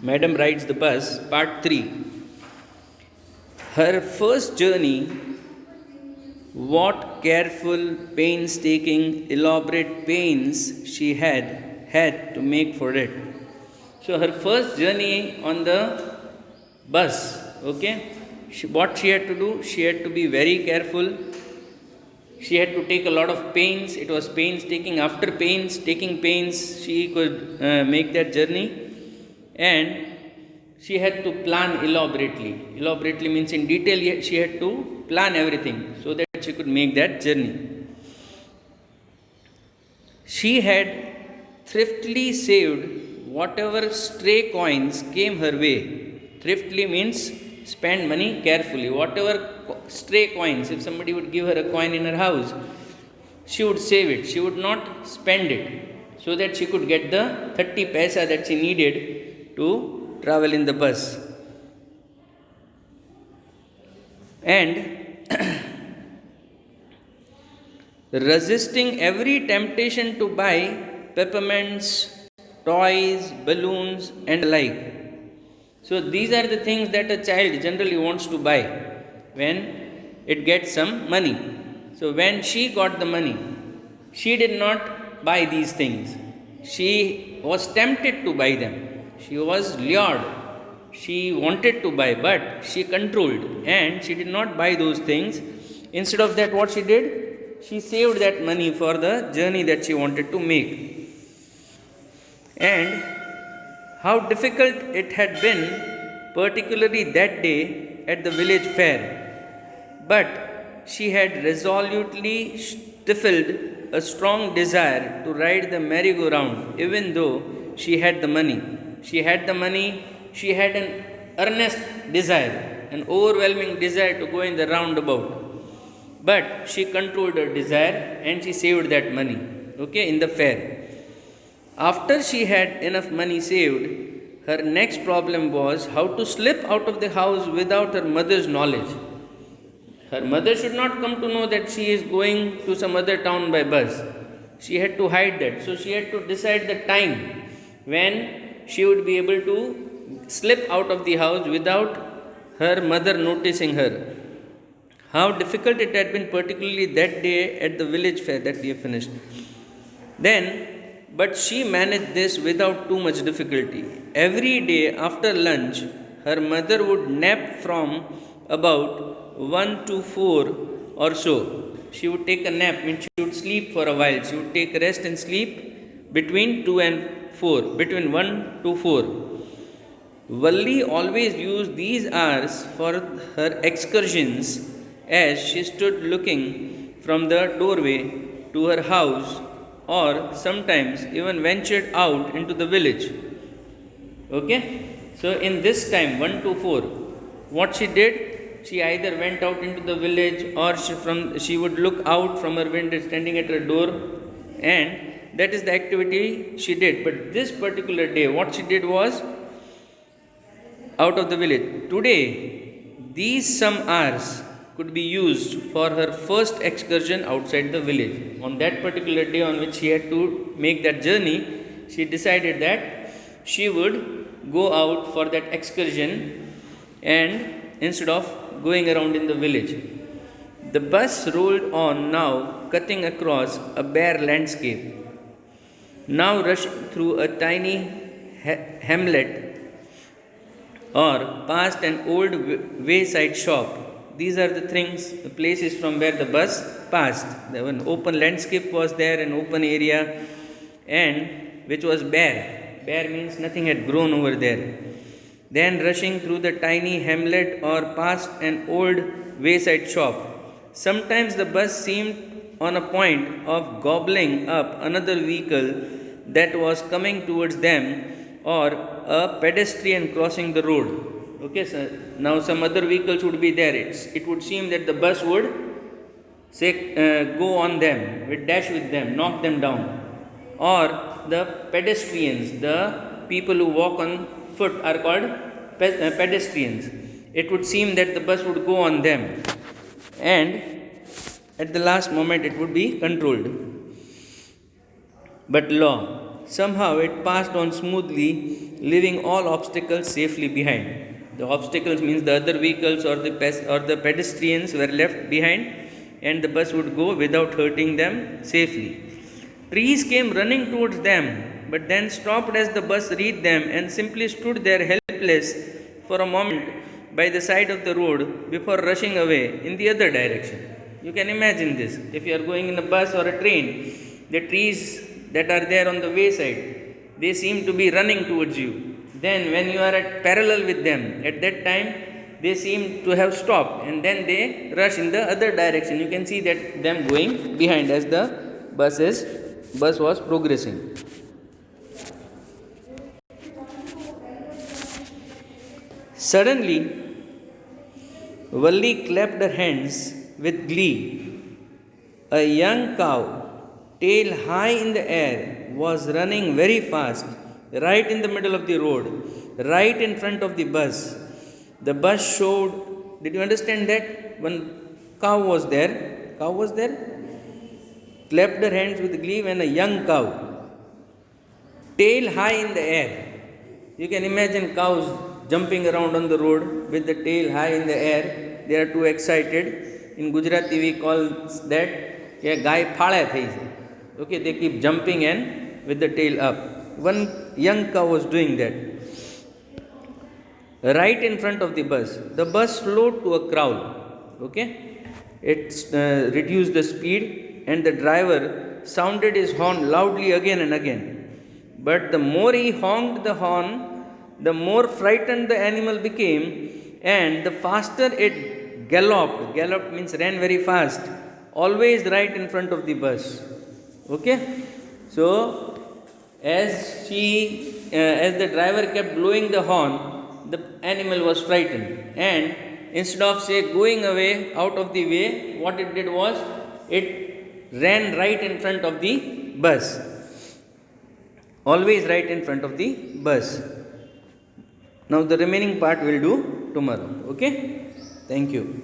Madam Rides the Bus, Part 3. Her first journey, what careful, painstaking, elaborate pains she had to make for it. So, her first journey on the bus, okay, what she had to do, she had to be very careful. She had to take a lot of pains. It was painstaking. After taking pains, she could make that journey. And she had to plan elaborately. Elaborately means in detail, she had to plan everything so that she could make that journey. She had thriftily saved whatever stray coins came her way. Thriftily means spend money carefully. Whatever stray coins, if somebody would give her a coin in her house, she would save it. She would not spend it so that she could get the 30 paisa that she needed to travel in the bus. And resisting every temptation to buy peppermints, toys, balloons, and the like. So, these are the things that a child generally wants to buy when it gets some money. So, when she got the money, she did not buy these things. She was tempted to buy them. She was lured. She wanted to buy, but she controlled and she did not buy those things. Instead of that, what she did? She saved that money for the journey that she wanted to make. And how difficult it had been, particularly that day at the village fair. But she had resolutely stifled a strong desire to ride the merry-go-round, even though she had the money. She had the money, she had an earnest desire, an overwhelming desire to go in the roundabout. But she controlled her desire and she saved that money, okay, in the fair. After she had enough money saved, her next problem was how to slip out of the house without her mother's knowledge. Her mother should not come to know that she is going to some other town by bus. She had to hide that. So she had to decide the time when she would be able to slip out of the house without her mother noticing her. How difficult it had been, particularly that day at the village fair that we have finished. But she managed this without too much difficulty. Every day after lunch, her mother would nap from about 1 to 4 or so. She would take a nap, means she would sleep for a while. She would take rest and sleep between 2 and 4, between 1 to 4. Valli always used these hours for her excursions as she stood looking from the doorway to her house, or sometimes even ventured out into the village. Okay? So, in this time, 1 to 4, what she did, she either went out into the village or she would look out from her window standing at her door, and that is the activity she did. But this particular day, what she did was out of the village. Today, these some hours could be used for her first excursion outside the village. On that particular day on which she had to make that journey, she decided that she would go out for that excursion and instead of going around in the village. The bus rolled on now, cutting across a bare landscape, now rushing through a tiny hamlet or past an old wayside shop. These are the things, the places from where the bus passed. There was an open landscape was there, an open area, and which was bare. Bare means nothing had grown over there. Then rushing through the tiny hamlet or past an old wayside shop. Sometimes the bus seemed on a point of gobbling up another vehicle that was coming towards them, or a pedestrian crossing the road. Okay, so now some other vehicles would be there. It would seem that the bus would go on them, would dash with them, knock them down. Or the pedestrians, the people who walk on foot are called pedestrians. It would seem that the bus would go on them, and at the last moment it would be controlled. But somehow it passed on smoothly, leaving all obstacles safely behind. The obstacles means the other vehicles or the pedestrians were left behind, and the bus would go without hurting them safely. Trees came running towards them, but then stopped as the bus reached them and simply stood there helpless for a moment by the side of the road before rushing away in the other direction. You can imagine this. If you are going in a bus or a train, the trees that are there on the wayside, they seem to be running towards you. Then when you are at parallel with them, at that time they seem to have stopped and then they rush in the other direction. You can see that them going behind as the bus was progressing. Suddenly, Valli clapped her hands with glee. A young cow, tail high in the air, was running very fast, right in the middle of the road, right in front of the bus. The bus showed. Did you understand that? One cow was there. Cow was there. Clapped her hands with glee when a young cow, tail high in the air. You can imagine cows jumping around on the road with the tail high in the air. They are too excited. In Gujarati we call that a guy phale thai છે. Okay, they keep jumping and with the tail up. One young cow was doing that. Right in front of the bus. The bus slowed to a crawl. Okay, it reduced the speed and the driver sounded his horn loudly again and again. But the more he honked the horn, the more frightened the animal became, and the faster it galloped. Galloped means ran very fast, always right in front of the bus. Okay, so as the driver kept blowing the horn, the animal was frightened, and instead of going away out of the way, what it did was it ran right in front of the bus, always right in front of the bus. Now the remaining part we'll do tomorrow. Okay, thank you.